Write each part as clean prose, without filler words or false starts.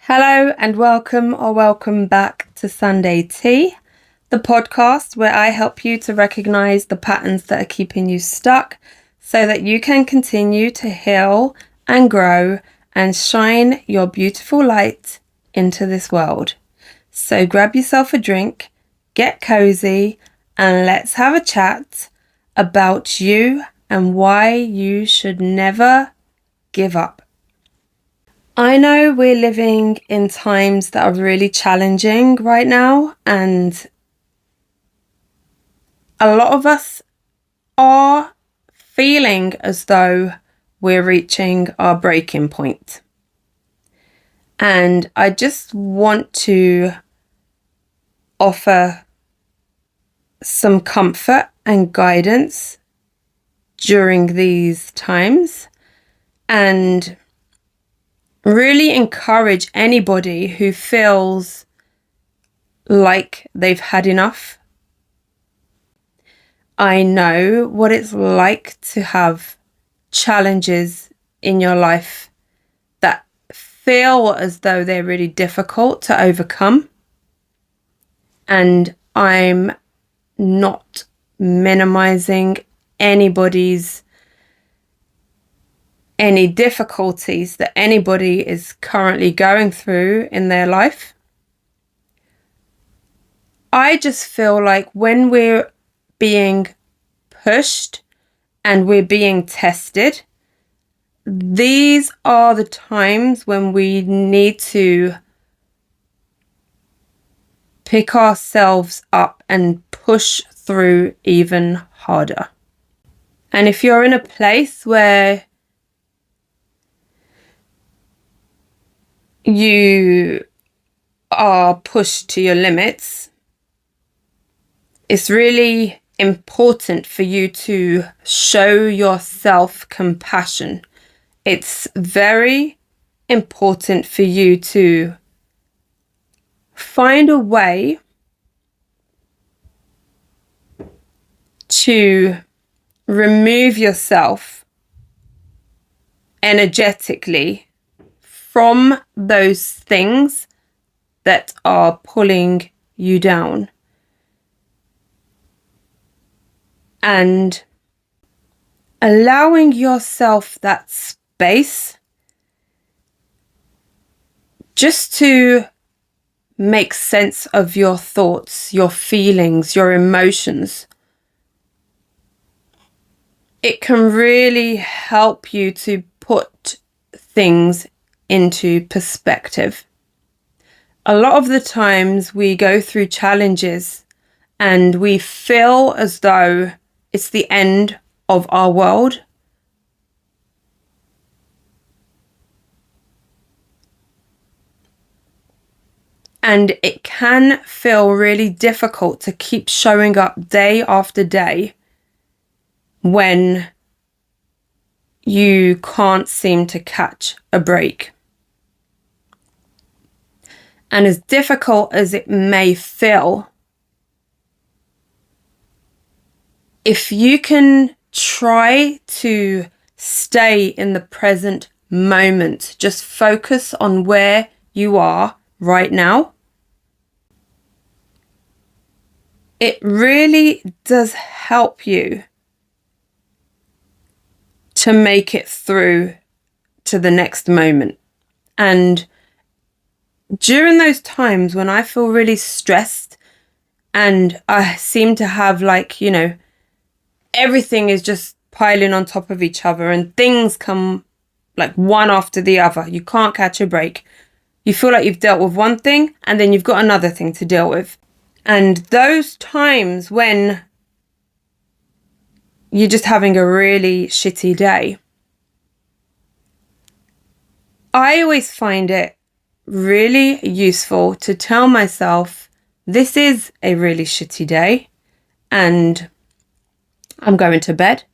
Hello and welcome back to Sunday Tea, the podcast where I help you to recognize the patterns that are keeping you stuck so that you can continue to heal and grow and shine your beautiful light into this world. So grab yourself a drink, get cozy, and let's have a chat about you and why you should never give up. I know we're living in times that are really challenging right now, and a lot of us are feeling as though we're reaching our breaking point. And I just want to offer some comfort and guidance during these times and really encourage anybody who feels like they've had enough. I know what it's like to have challenges in your life that feel as though they're really difficult to overcome. And I'm not minimizing any difficulties that anybody is currently going through in their life. I just feel like when we're being pushed and we're being tested, these are the times when we need to pick ourselves up and push through even harder. And if you're in a place where you are pushed to your limits, it's really important for you to show yourself compassion. It's very important for you to find a way to remove yourself energetically from those things that are pulling you down. And allowing yourself that space just to make sense of your thoughts, your feelings, your emotions. It can really help you to put things into perspective. A lot of the times we go through challenges and we feel as though it's the end of our world. And it can feel really difficult to keep showing up day after day when you can't seem to catch a break. And as difficult as it may feel, if you can try to stay in the present moment, just focus on where you are right now, it really does help you to make it through to the next moment. And during those times when I feel really stressed and I seem to have everything is just piling on top of each other and things come like one after the other. You can't catch a break. You feel like you've dealt with one thing and then you've got another thing to deal with. And those times when you're just having a really shitty day, I always find it really useful to tell myself, this is a really shitty day and I'm going to bed,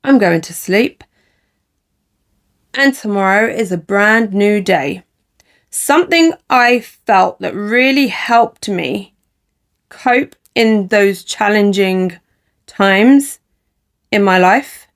I'm going to sleep, and tomorrow is a brand new day. Something I felt that really helped me cope in those challenging times in my life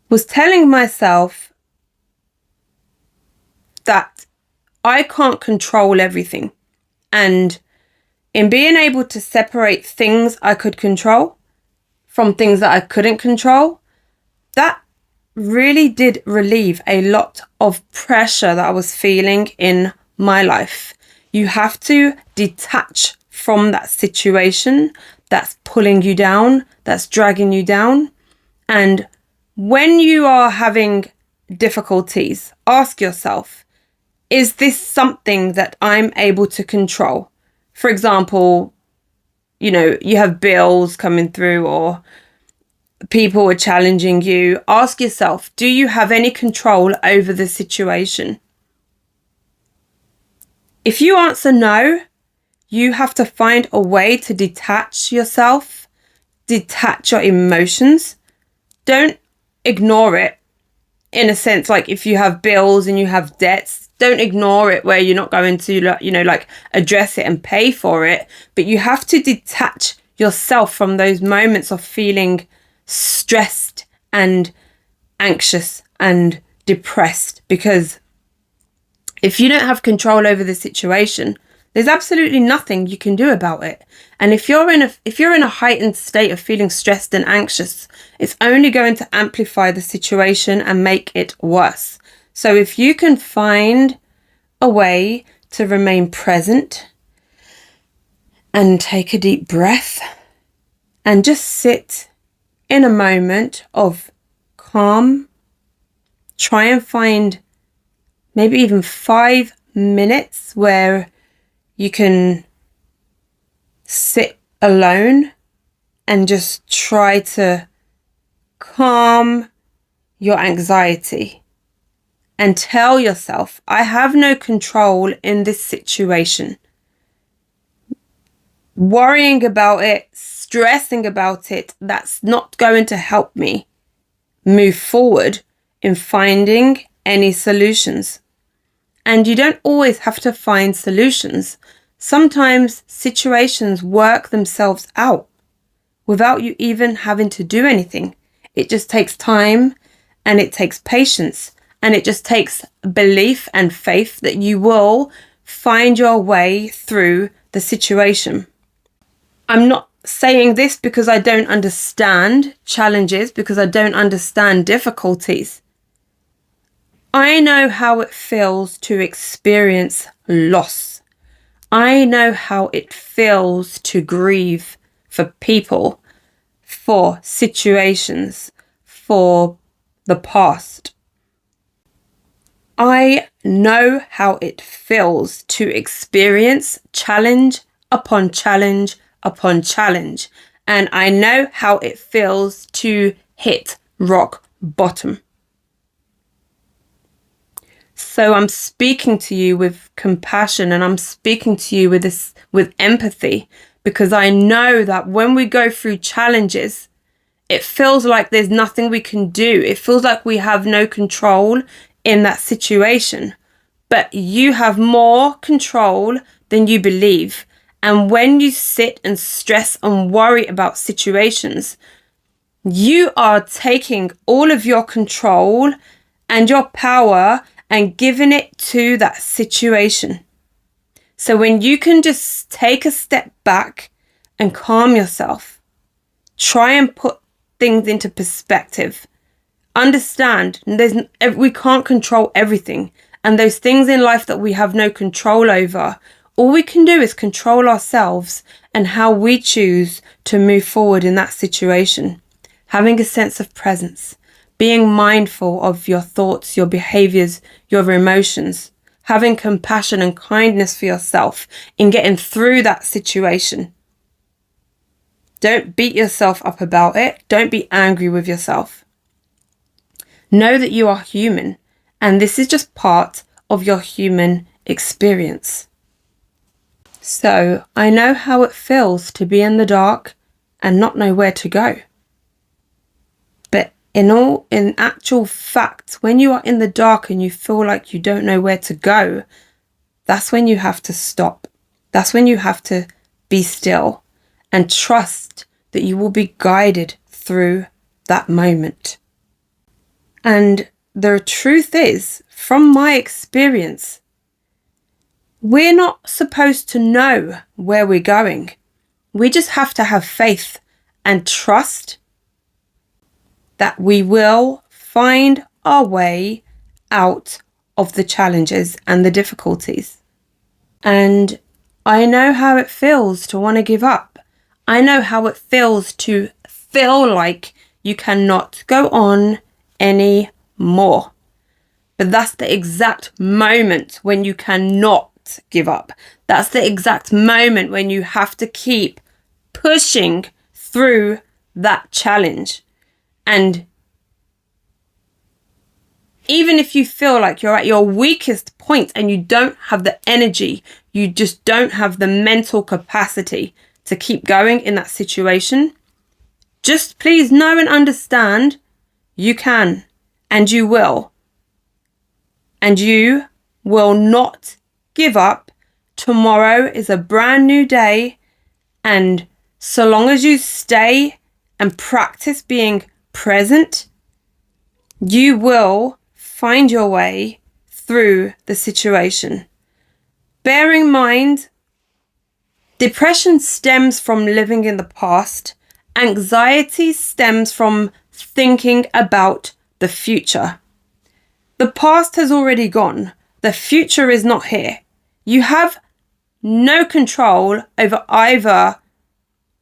was telling myself that I can't control everything. And in being able to separate things I could control from things that I couldn't control, that really did relieve a lot of pressure that I was feeling in my life. You have to detach from that situation that's pulling you down, that's dragging you down. And when you are having difficulties, ask yourself, is this something that I'm able to control? For example, you have bills coming through or people are challenging you. Ask yourself, do you have any control over the situation? If you answer no, you have to find a way to detach yourself, detach your emotions. Don't ignore it. In a sense, like if you have bills and you have debts, don't ignore it where you're not going to, address it and pay for it. But you have to detach yourself from those moments of feeling stressed and anxious and depressed, because if you don't have control over the situation, there's absolutely nothing you can do about it. And if you're in a heightened state of feeling stressed and anxious, it's only going to amplify the situation and make it worse. So if you can find a way to remain present and take a deep breath and just sit in a moment of calm, try and find maybe even 5 minutes where you can sit alone and just try to calm your anxiety and tell yourself, I have no control in this situation. Worrying about it, stressing about it, that's not going to help me move forward in finding any solutions. And you don't always have to find solutions. Sometimes situations work themselves out without you even having to do anything. It just takes time and it takes patience and it just takes belief and faith that you will find your way through the situation. I'm not saying this because I don't understand challenges, because I don't understand difficulties. I know how it feels to experience loss. I know how it feels to grieve for people, for situations, for the past. I know how it feels to experience challenge upon challenge upon challenge. And I know how it feels to hit rock bottom. So I'm speaking to you with compassion and I'm speaking to you with empathy, because I know that when we go through challenges, it feels like there's nothing we can do. It feels like we have no control in that situation. But you have more control than you believe. And when you sit and stress and worry about situations, you are taking all of your control and your power and giving it to that situation. So when you can just take a step back and calm yourself, try and put things into perspective, understand we can't control everything. And those things in life that we have no control over, all we can do is control ourselves and how we choose to move forward in that situation. Having a sense of presence, being mindful of your thoughts, your behaviors, your emotions, having compassion and kindness for yourself in getting through that situation. Don't beat yourself up about it. Don't be angry with yourself. Know that you are human, and this is just part of your human experience. So I know how it feels to be in the dark and not know where to go. But in actual fact, when you are in the dark and you feel like you don't know where to go, that's when you have to stop. That's when you have to be still and trust that you will be guided through that moment. And the truth is, from my experience, we're not supposed to know where we're going. We just have to have faith and trust that we will find our way out of the challenges and the difficulties. And I know how it feels to want to give up. I know how it feels to feel like you cannot go on anymore. But that's the exact moment when you cannot give up. That's the exact moment when you have to keep pushing through that challenge. And even if you feel like you're at your weakest point and you don't have the energy, you just don't have the mental capacity to keep going in that situation, just please know and understand you can and you will. And you will not give up. Tomorrow is a brand new day. And so long as you stay and practice being present, you will find your way through the situation. Bear in mind, depression stems from living in the past. Anxiety stems from thinking about the future. The past has already gone. The future is not here. You have no control over either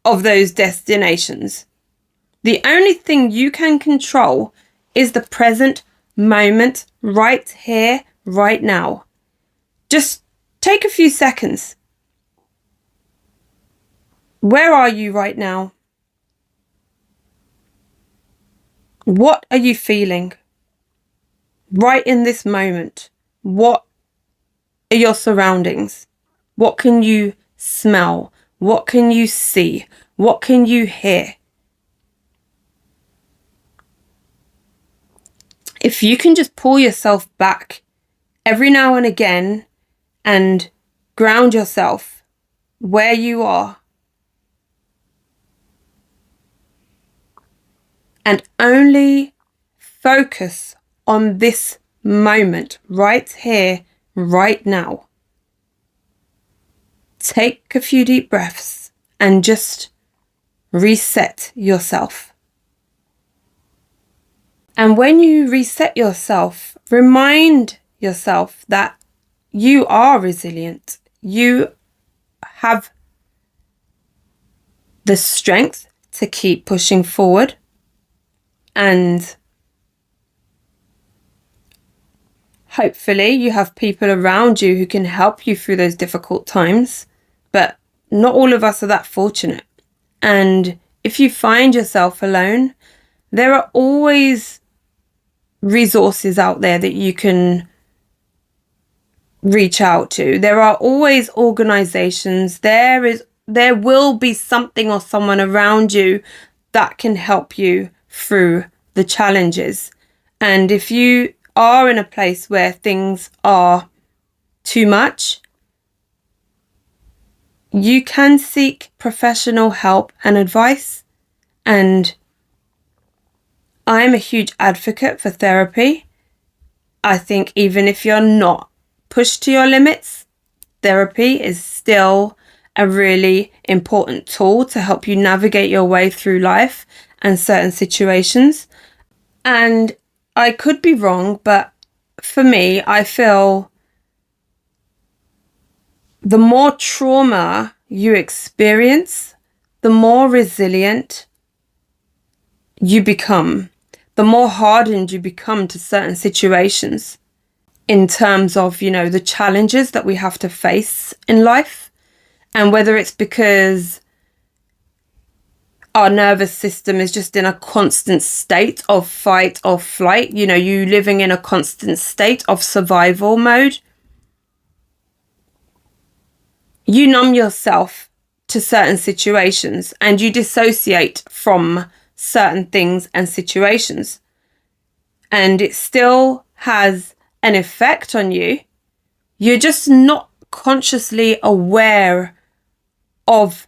of those destinations. The only thing you can control is the present moment, right here, right now. Just take a few seconds. Where are you right now? What are you feeling? Right in this moment, what are your surroundings? What can you smell? What can you see? What can you hear? If you can just pull yourself back every now and again and ground yourself where you are and only focus on this moment right here, right now. Take a few deep breaths and just reset yourself. And when you reset yourself, remind yourself that you are resilient. You have the strength to keep pushing forward. And hopefully you have people around you who can help you through those difficult times. But not all of us are that fortunate. And if you find yourself alone, there are always resources out there that you can reach out to. There are always organizations. There will be something or someone around you that can help you through the challenges. And if you are in a place where things are too much, you can seek professional help and advice. And I'm a huge advocate for therapy. I think even if you're not pushed to your limits, therapy is still a really important tool to help you navigate your way through life and certain situations. And I could be wrong, but for me, I feel the more trauma you experience, the more resilient you become, the more hardened you become to certain situations in terms of, the challenges that we have to face in life. And whether it's because our nervous system is just in a constant state of fight or flight, you living in a constant state of survival mode, you numb yourself to certain situations and you dissociate from certain things and situations. And it still has an effect on you. You're just not consciously aware of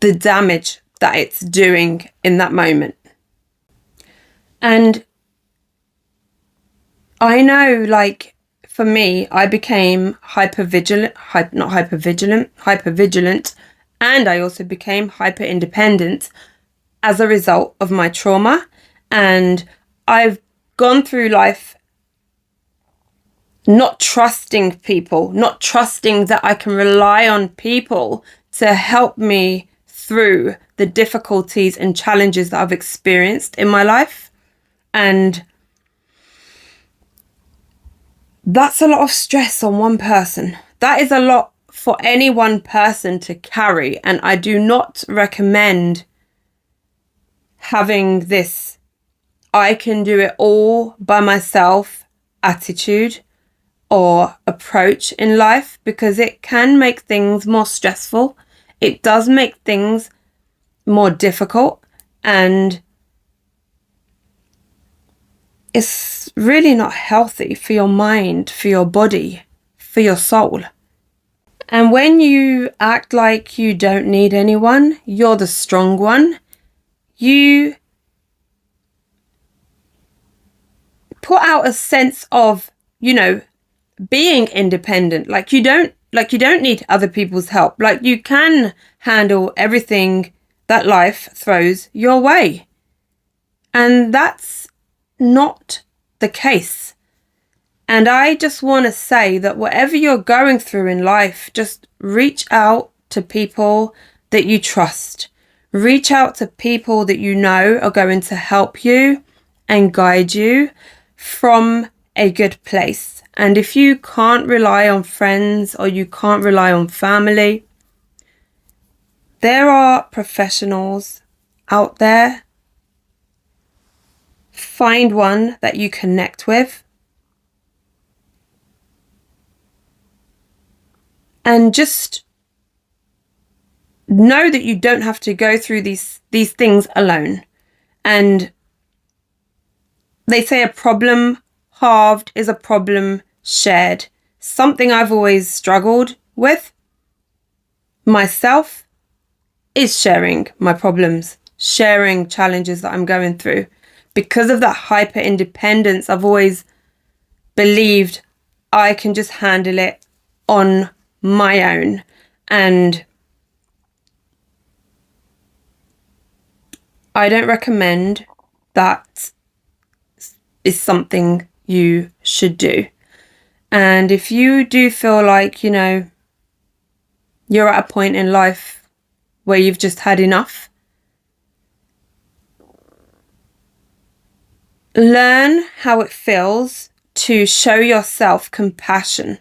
the damage that it's doing in that moment. And I know, for me, I became hypervigilant, and I also became hyper independent as a result of my trauma. And I've gone through life not trusting people, not trusting that I can rely on people to help me through the difficulties and challenges that I've experienced in my life. And that's a lot of stress on one person. That is a lot for any one person to carry. And I do not recommend having this I can do it all by myself attitude or approach in life, because it can make things more stressful. It does make things more difficult, and it's really not healthy for your mind, for your body, for your soul. And when you act like you don't need anyone, you're the strong one, you put out a sense of, being independent. Like you don't need other people's help. Like you can handle everything that life throws your way. And that's not the case. And I just want to say that whatever you're going through in life, just reach out to people that you trust. Reach out to people that you know are going to help you and guide you from a good place. And if you can't rely on friends or you can't rely on family, there are professionals out there. Find one that you connect with. And just know that you don't have to go through these things alone. And they say a problem halved is a problem shared. Something I've always struggled with myself is sharing my problems, sharing challenges that I'm going through. Because of that hyper independence, I've always believed I can just handle it on my own. And I don't recommend that is something you should do. And if you do feel like, you're at a point in life where you've just had enough, learn how it feels to show yourself compassion.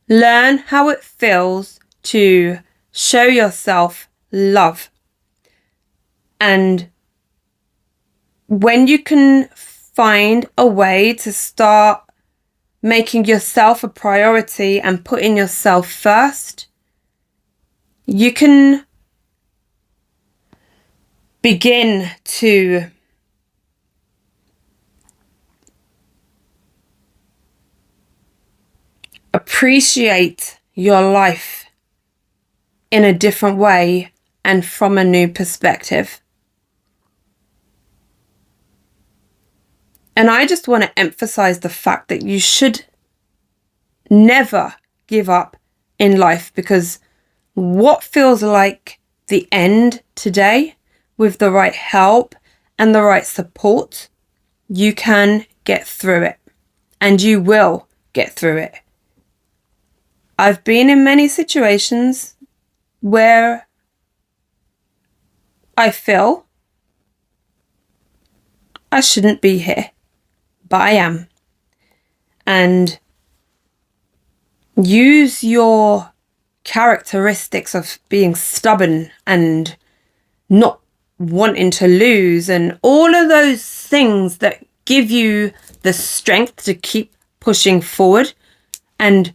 Learn how it feels to show yourself love. And when you can find a way to start making yourself a priority and putting yourself first, you can begin to appreciate your life in a different way and from a new perspective. And I just want to emphasize the fact that you should never give up in life, because what feels like the end today, with the right help and the right support, you can get through it, and you will get through it. I've been in many situations where I feel I shouldn't be here, but I am. And use your characteristics of being stubborn and not wanting to lose and all of those things that give you the strength to keep pushing forward, and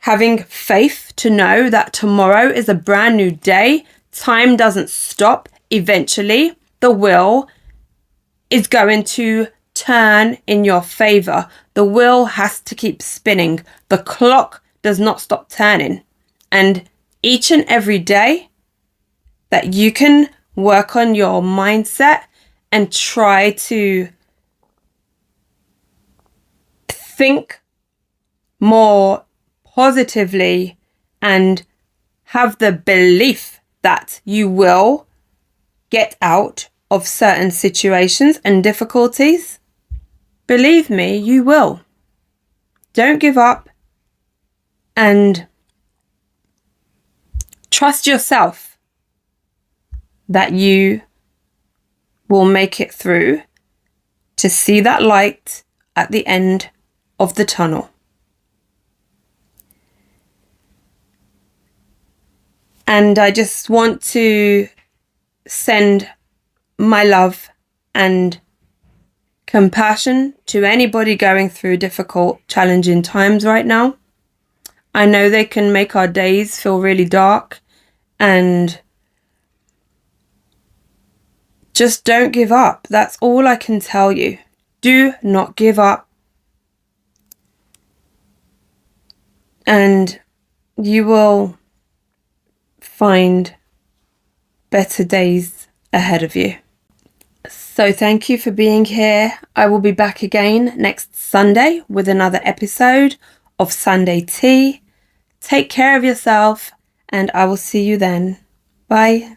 having faith to know that tomorrow is a brand new day. Time doesn't stop. Eventually, the wheel is going to turn in your favor. The wheel has to keep spinning. The clock does not stop turning. And each and every day that you can work on your mindset and try to think more positively and have the belief that you will get out of certain situations and difficulties, believe me, you will. Don't give up and trust yourself that you will make it through to see that light at the end of the tunnel. And I just want to send my love and compassion to anybody going through difficult, challenging times right now. I know they can make our days feel really dark, and just don't give up. That's all I can tell you. Do not give up. And you will find better days ahead of you. So thank you for being here. I will be back again next Sunday with another episode of Sunday Tea. Take care of yourself, and I will see you then. Bye.